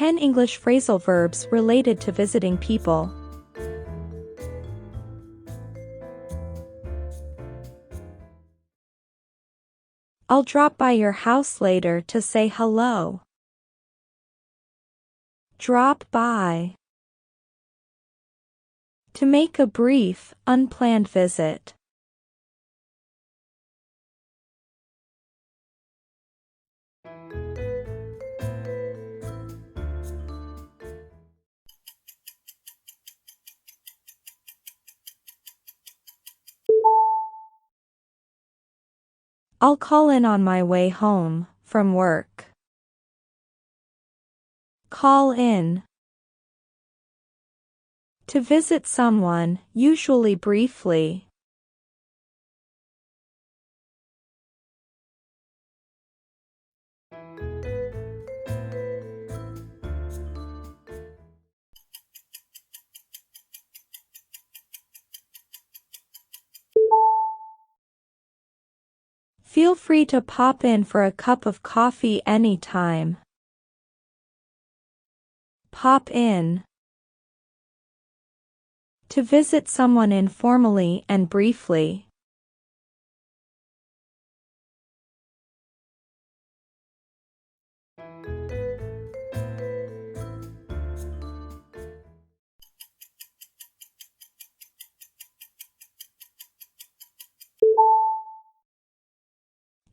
10 English phrasal verbs related to visiting people. I'll drop by your house later to say hello. Drop by. To make a brief, unplanned visit. I'll call in on my way home from work. Call in. To visit someone, usually briefly. Feel free to pop in for a cup of coffee anytime. Pop in. To visit someone informally and briefly.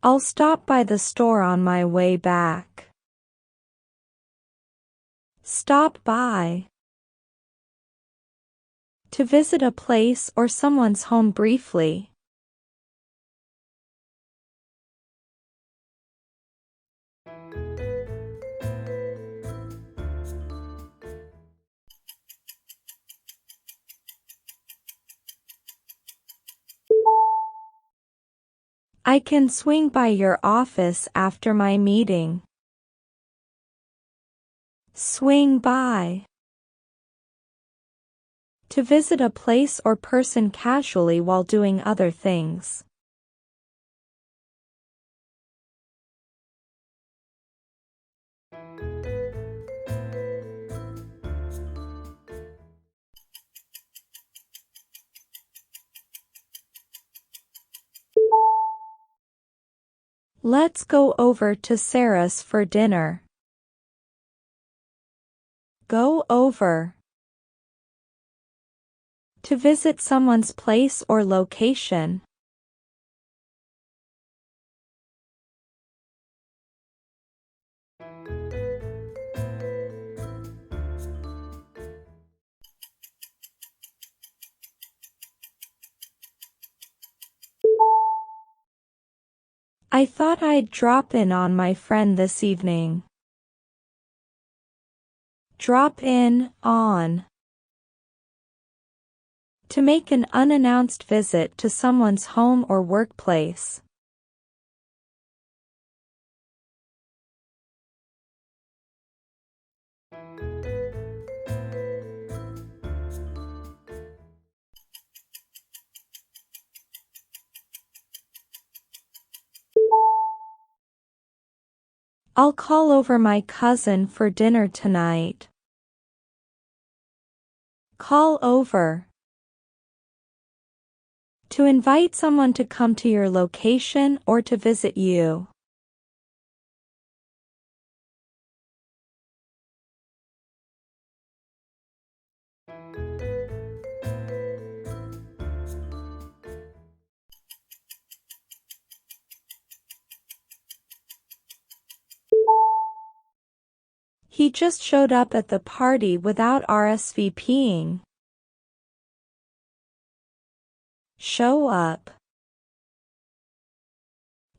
I'll stop by the store on my way back. Stop by. To visit a place or someone's home briefly. I can swing by your office after my meeting. Swing by. To visit a place or person casually while doing other things. Let's go over to Sarah's for dinner. Go over. To visit someone's place or location. I thought I'd drop in on my friend this evening. Drop in, on. To make an unannounced visit to someone's home or workplace. I'll call over my cousin for dinner tonight. Call over. To invite someone to come to your location or to visit you. He just showed up at the party without RSVPing. Show up.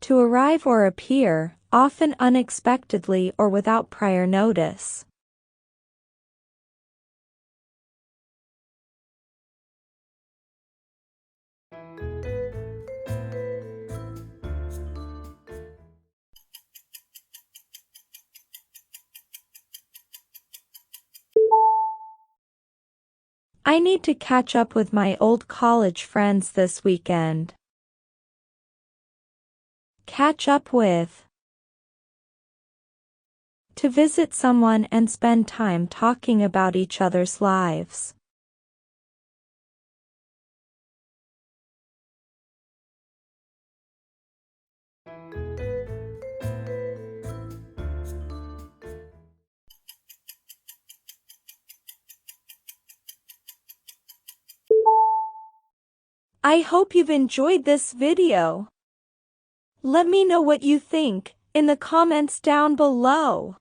To arrive or appear, often unexpectedly or without prior notice. I need to catch up with my old college friends this weekend. Catch up with. to visit someone and spend time talking about each other's lives. I hope you've enjoyed this video. Let me know what you think in the comments down below.